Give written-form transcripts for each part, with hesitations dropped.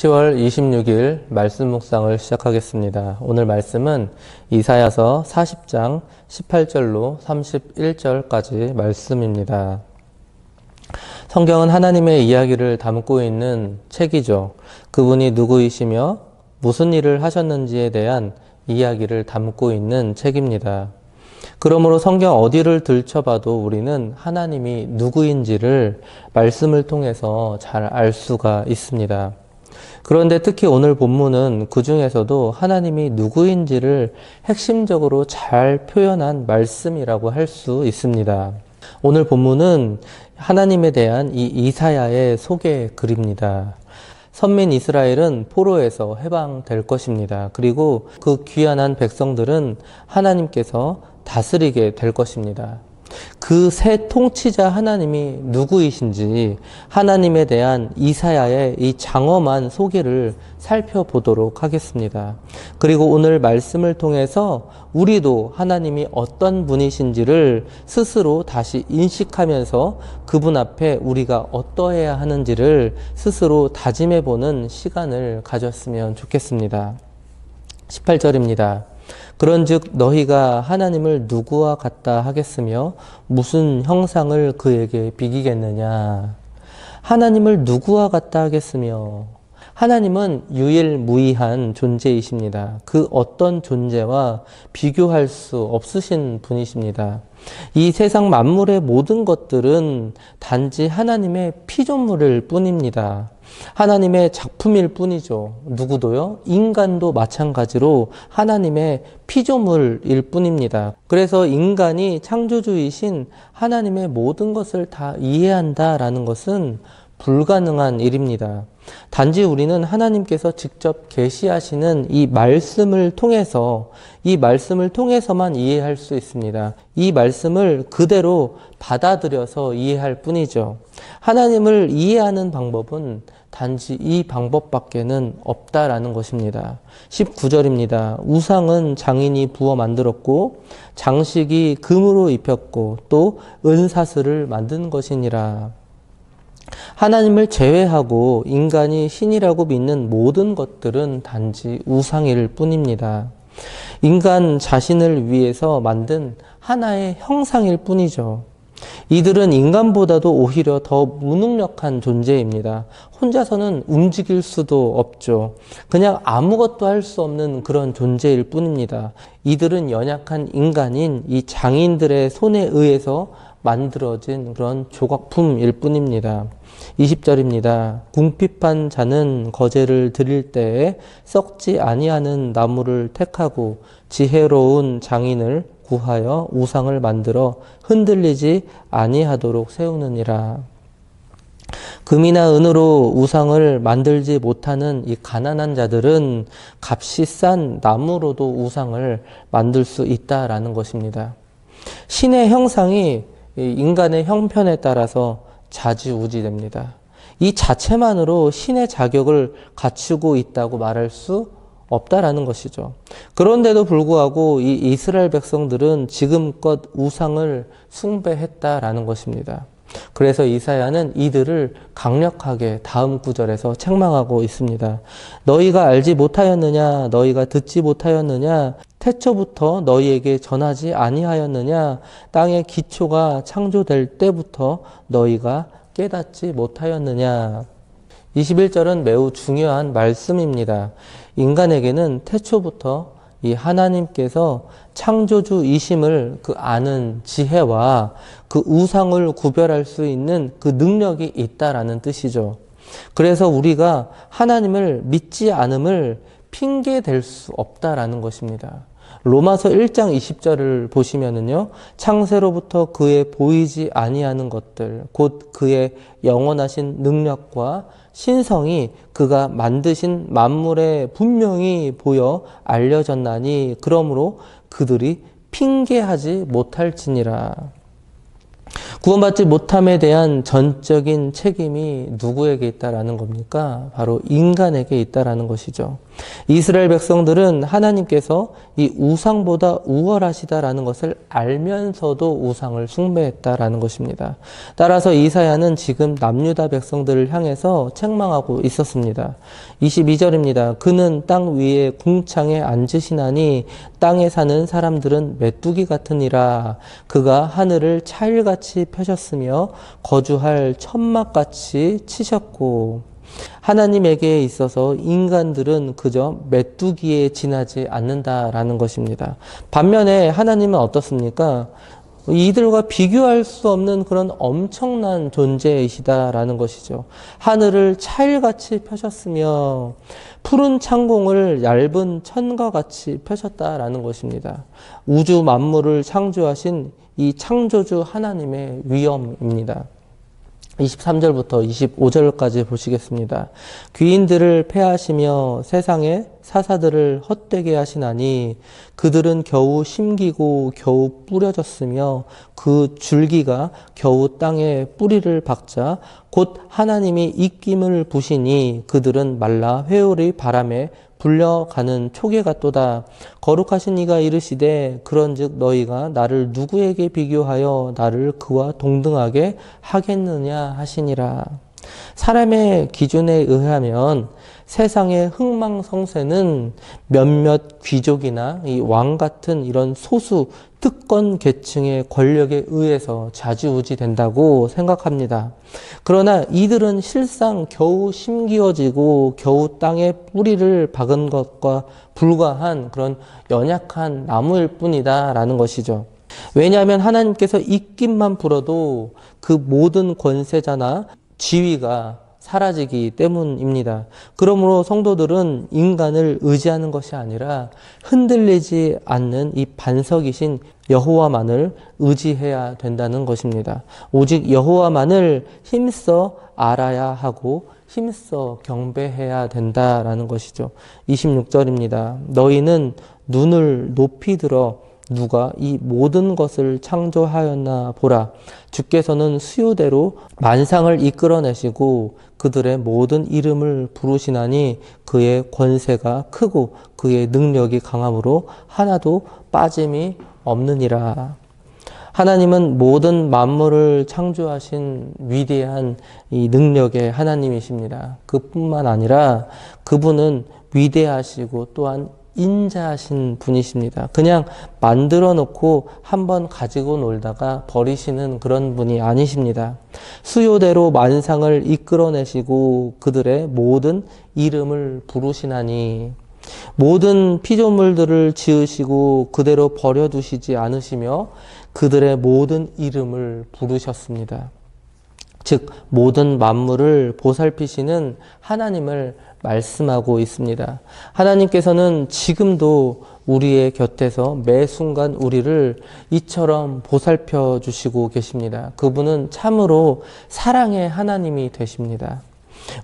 10월 26일 말씀 묵상을 시작하겠습니다. 오늘 말씀은 이사야서 40장 18절로 31절까지 말씀입니다. 성경은 하나님의 이야기를 담고 있는 책이죠. 그분이 누구이시며 무슨 일을 하셨는지에 대한 이야기를 담고 있는 책입니다. 그러므로 성경 어디를 들춰봐도 우리는 하나님이 누구인지를 말씀을 통해서 잘 알 수가 있습니다. 그런데 특히 오늘 본문은 그 중에서도 하나님이 누구인지를 핵심적으로 잘 표현한 말씀이라고 할 수 있습니다. 오늘 본문은 하나님에 대한 이 이사야의 소개 글입니다. 선민 이스라엘은 포로에서 해방될 것입니다. 그리고 그 귀환한 백성들은 하나님께서 다스리게 될 것입니다. 그 새 통치자 하나님이 누구이신지 하나님에 대한 이사야의 이 장엄한 소개를 살펴보도록 하겠습니다. 그리고 오늘 말씀을 통해서 우리도 하나님이 어떤 분이신지를 스스로 다시 인식하면서 그분 앞에 우리가 어떠해야 하는지를 스스로 다짐해보는 시간을 가졌으면 좋겠습니다. 18절입니다. 그런즉 너희가 하나님을 누구와 같다 하겠으며 무슨 형상을 그에게 비기겠느냐. 하나님을 누구와 같다 하겠으며 하나님은 유일무이한 존재이십니다. 그 어떤 존재와 비교할 수 없으신 분이십니다. 이 세상 만물의 모든 것들은 단지 하나님의 피조물일 뿐입니다. 하나님의 작품일 뿐이죠. 누구도요? 인간도 마찬가지로 하나님의 피조물일 뿐입니다. 그래서 인간이 창조주이신 하나님의 모든 것을 다 이해한다라는 것은 불가능한 일입니다. 단지 우리는 하나님께서 직접 계시하시는 이 말씀을 통해서만 이해할 수 있습니다. 이 말씀을 그대로 받아들여서 이해할 뿐이죠. 하나님을 이해하는 방법은 단지 이 방법밖에는 없다라는 것입니다. 19절입니다. 우상은 장인이 부어 만들었고 장식이 금으로 입혔고 또 은사슬을 만든 것이니라. 하나님을 제외하고 인간이 신이라고 믿는 모든 것들은 단지 우상일 뿐입니다. 인간 자신을 위해서 만든 하나의 형상일 뿐이죠. 이들은 인간보다도 오히려 더 무능력한 존재입니다. 혼자서는 움직일 수도 없죠. 그냥 아무것도 할 수 없는 그런 존재일 뿐입니다. 이들은 연약한 인간인 이 장인들의 손에 의해서 만들어진 그런 조각품일 뿐입니다. 20절입니다. 궁핍한 자는 거제를 드릴 때에 썩지 아니하는 나무를 택하고 지혜로운 장인을 구하여 우상을 만들어 흔들리지 아니하도록 세우느니라. 금이나 은으로 우상을 만들지 못하는 이 가난한 자들은 값이 싼 나무로도 우상을 만들 수 있다라는 것입니다. 신의 형상이 인간의 형편에 따라서 좌지우지됩니다. 이 자체만으로 신의 자격을 갖추고 있다고 말할 수 없다라는 것이죠. 그런데도 불구하고 이 이스라엘 백성들은 지금껏 우상을 숭배했다라는 것입니다. 그래서 이사야는 이들을 강력하게 다음 구절에서 책망하고 있습니다. 너희가 알지 못하였느냐? 너희가 듣지 못하였느냐? 태초부터 너희에게 전하지 아니하였느냐? 땅의 기초가 창조될 때부터 너희가 깨닫지 못하였느냐? 21절은 매우 중요한 말씀입니다. 인간에게는 태초부터 이 하나님께서 창조주이심을 그 아는 지혜와 그 우상을 구별할 수 있는 그 능력이 있다라는 뜻이죠. 그래서 우리가 하나님을 믿지 않음을 핑계 댈 수 없다라는 것입니다. 로마서 1장 20절을 보시면은요, 창세로부터 그의 보이지 아니하는 것들, 곧 그의 영원하신 능력과 신성이 그가 만드신 만물에 분명히 보여 알려졌나니 그러므로 그들이 핑계하지 못할지니라. 구원받지 못함에 대한 전적인 책임이 누구에게 있다라는 겁니까? 바로 인간에게 있다라는 것이죠. 이스라엘 백성들은 하나님께서 이 우상보다 우월하시다라는 것을 알면서도 우상을 숭배했다라는 것입니다. 따라서 이사야는 지금 남유다 백성들을 향해서 책망하고 있었습니다. 22절입니다. 그는 땅 위에 궁창에 앉으시나니 땅에 사는 사람들은 메뚜기 같으니라. 그가 하늘을 차일같이 펴셨으며 거주할 천막같이 치셨고. 하나님에게 있어서 인간들은 그저 메뚜기에 지나지 않는다라는 것입니다. 반면에 하나님은 어떻습니까? 이들과 비교할 수 없는 그런 엄청난 존재이시다라는 것이죠. 하늘을 차일같이 펴셨으며 푸른 창공을 얇은 천과 같이 펴셨다라는 것입니다. 우주 만물을 창조하신 이 창조주 하나님의 위엄입니다. 23절부터 25절까지 보시겠습니다. 귀인들을 패하시며 세상의 사사들을 헛되게 하시나니 그들은 겨우 심기고 겨우 뿌려졌으며 그 줄기가 겨우 땅에 뿌리를 박자 곧 하나님이 입김을 부시니 그들은 말라 회오리 바람에 불려가는 초계 같도다. 거룩하신 이가 이르시되 그런즉 너희가 나를 누구에게 비교하여 나를 그와 동등하게 하겠느냐 하시니라. 사람의 기준에 의하면 세상의 흥망성쇠는 몇몇 귀족이나 이 왕 같은 이런 소수 특권 계층의 권력에 의해서 좌지우지된다고 생각합니다. 그러나 이들은 실상 겨우 심기어지고 겨우 땅에 뿌리를 박은 것과 불과한 그런 연약한 나무일 뿐이다라는 것이죠. 왜냐하면 하나님께서 입김만 불어도 그 모든 권세자나 지위가 사라지기 때문입니다. 그러므로 성도들은 인간을 의지하는 것이 아니라 흔들리지 않는 이 반석이신 여호와만을 의지해야 된다는 것입니다. 오직 여호와만을 힘써 알아야 하고 힘써 경배해야 된다라는 것이죠. 26절입니다. 너희는 눈을 높이 들어 누가 이 모든 것을 창조하였나 보라. 주께서는 수요대로 만상을 이끌어내시고 그들의 모든 이름을 부르시나니 그의 권세가 크고 그의 능력이 강함으로 하나도 빠짐이 없느니라. 하나님은 모든 만물을 창조하신 위대한 이 능력의 하나님이십니다. 그뿐만 아니라 그분은 위대하시고 또한 인자하신 분이십니다. 그냥 만들어 놓고 한번 가지고 놀다가 버리시는 그런 분이 아니십니다. 수요대로 만상을 이끌어내시고 그들의 모든 이름을 부르시나니 모든 피조물들을 지으시고 그대로 버려두시지 않으시며 그들의 모든 이름을 부르셨습니다. 즉 모든 만물을 보살피시는 하나님을 말씀하고 있습니다. 하나님께서는 지금도 우리의 곁에서 매 순간 우리를 이처럼 보살펴 주시고 계십니다. 그분은 참으로 사랑의 하나님이 되십니다.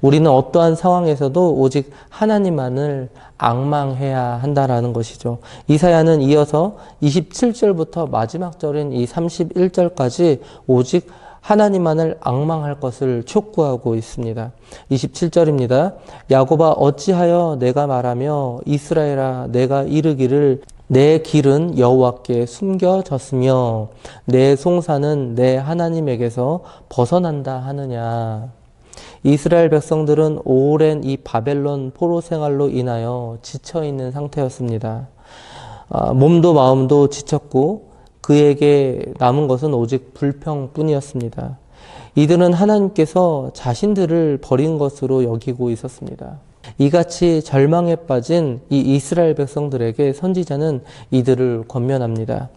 우리는 어떠한 상황에서도 오직 하나님만을 앙망해야 한다라는 것이죠. 이사야는 이어서 27절부터 마지막 절인 이 31절까지 오직 하나님만을 앙망할 것을 촉구하고 있습니다. 27절입니다. 야곱아 어찌하여 내가 말하며 이스라엘아 내가 이르기를 내 길은 여호와께 숨겨졌으며 내 송사는 내 하나님에게서 벗어난다 하느냐. 이스라엘 백성들은 오랜 이 바벨론 포로 생활로 인하여 지쳐있는 상태였습니다. 몸도 마음도 지쳤고 그에게 남은 것은 오직 불평뿐이었습니다. 이들은 하나님께서 자신들을 버린 것으로 여기고 있었습니다. 이같이 절망에 빠진 이 이스라엘 백성들에게 선지자는 이들을 권면합니다.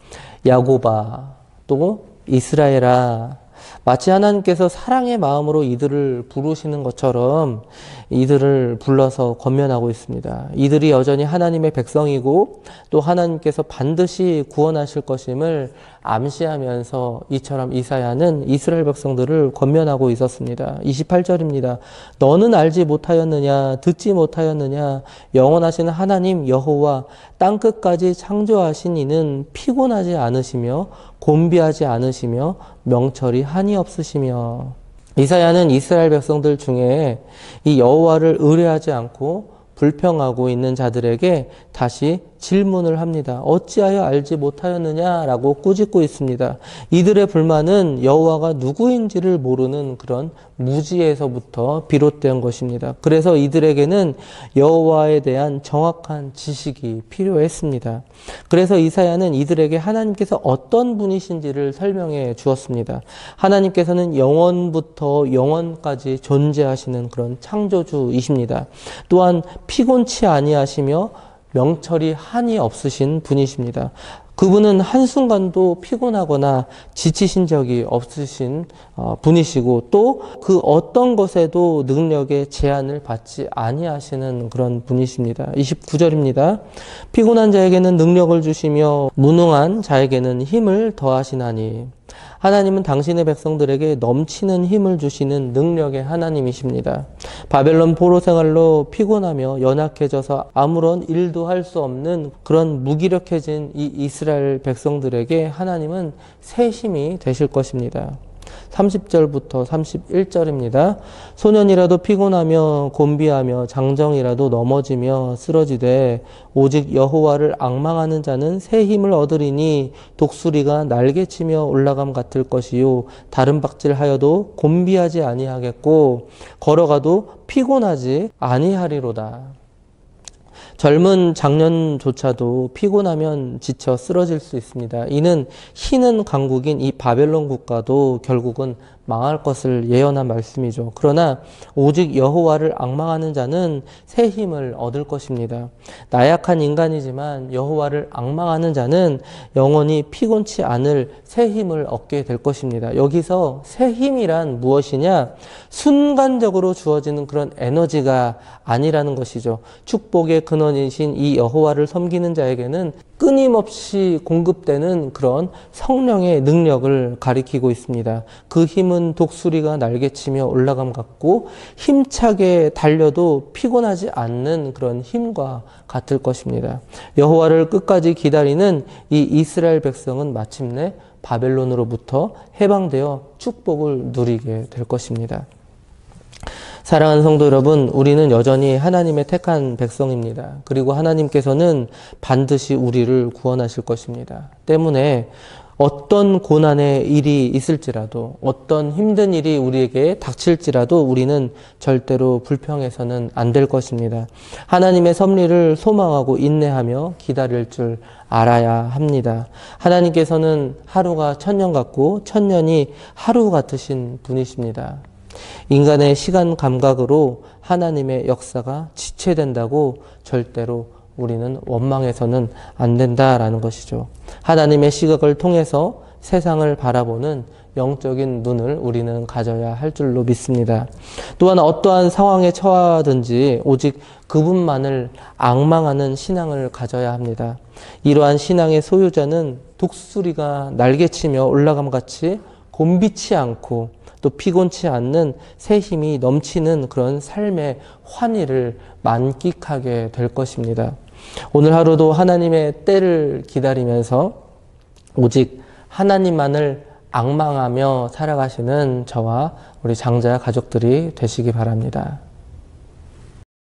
야곱아 또 이스라엘아 마치 하나님께서 사랑의 마음으로 이들을 부르시는 것처럼 이들을 불러서 권면하고 있습니다. 이들이 여전히 하나님의 백성이고 또 하나님께서 반드시 구원하실 것임을 암시하면서 이처럼 이사야는 이스라엘 백성들을 권면하고 있었습니다. 28절입니다. 너는 알지 못하였느냐 듣지 못하였느냐 영원하신 하나님 여호와 땅끝까지 창조하신 이는 피곤하지 않으시며 곤비하지 않으시며 명철이 한이 없으시며. 이사야는 이스라엘 백성들 중에 이 여호와를 의뢰하지 않고 불평하고 있는 자들에게 다시 질문을 합니다. 어찌하여 알지 못하였느냐라고 꾸짖고 있습니다. 이들의 불만은 여호와가 누구인지를 모르는 그런 무지에서부터 비롯된 것입니다. 그래서 이들에게는 여호와에 대한 정확한 지식이 필요했습니다. 그래서 이사야는 이들에게 하나님께서 어떤 분이신지를 설명해 주었습니다. 하나님께서는 영원부터 영원까지 존재하시는 그런 창조주이십니다. 또한 피곤치 아니하시며 명철이 한이 없으신 분이십니다. 그분은 한순간도 피곤하거나 지치신 적이 없으신 분이시고 또 그 어떤 것에도 능력의 제한을 받지 아니하시는 그런 분이십니다. 29절입니다. 피곤한 자에게는 능력을 주시며 무능한 자에게는 힘을 더하시나니. 하나님은 당신의 백성들에게 넘치는 힘을 주시는 능력의 하나님이십니다. 바벨론 포로 생활로 피곤하며 연약해져서 아무런 일도 할 수 없는 그런 무기력해진 이 이스라엘 백성들에게 하나님은 새 힘이 되실 것입니다. 30절부터 31절입니다. 소년이라도 피곤하며 곤비하며 장정이라도 넘어지며 쓰러지되 오직 여호와를 앙망하는 자는 새 힘을 얻으리니 독수리가 날개치며 올라감 같을 것이요 다른 박질하여도 곤비하지 아니하겠고 걸어가도 피곤하지 아니하리로다. 젊은 장년조차도 피곤하면 지쳐 쓰러질 수 있습니다. 이는 희는 강국인 이 바벨론 국가도 결국은 망할 것을 예언한 말씀이죠. 그러나 오직 여호와를 앙망하는 자는 새 힘을 얻을 것입니다. 나약한 인간이지만 여호와를 앙망하는 자는 영원히 피곤치 않을 새 힘을 얻게 될 것입니다. 여기서 새 힘이란 무엇이냐? 순간적으로 주어지는 그런 에너지가 아니라는 것이죠. 축복의 근원이신 이 여호와를 섬기는 자에게는 끊임없이 공급되는 그런 성령의 능력을 가리키고 있습니다. 그 힘은 독수리가 날개치며 올라감 같고 힘차게 달려도 피곤하지 않는 그런 힘과 같을 것입니다. 여호와를 끝까지 기다리는 이 이스라엘 백성은 마침내 바벨론으로부터 해방되어 축복을 누리게 될 것입니다. 사랑하는 성도 여러분, 우리는 여전히 하나님의 택한 백성입니다. 그리고 하나님께서는 반드시 우리를 구원하실 것입니다. 때문에 어떤 고난의 일이 있을지라도 어떤 힘든 일이 우리에게 닥칠지라도 우리는 절대로 불평해서는 안 될 것입니다. 하나님의 섭리를 소망하고 인내하며 기다릴 줄 알아야 합니다. 하나님께서는 하루가 천년 같고 천년이 하루 같으신 분이십니다. 인간의 시간 감각으로 하나님의 역사가 지체된다고 절대로 우리는 원망해서는 안 된다라는 것이죠. 하나님의 시각을 통해서 세상을 바라보는 영적인 눈을 우리는 가져야 할 줄로 믿습니다. 또한 어떠한 상황에 처하든지 오직 그분만을 앙망하는 신앙을 가져야 합니다. 이러한 신앙의 소유자는 독수리가 날개치며 올라감같이 곤비치 않고 또 피곤치 않는 새 힘이 넘치는 그런 삶의 환희를 만끽하게 될 것입니다. 오늘 하루도 하나님의 때를 기다리면서 오직 하나님만을 앙망하며 살아가시는 저와 우리 장자 가족들이 되시기 바랍니다.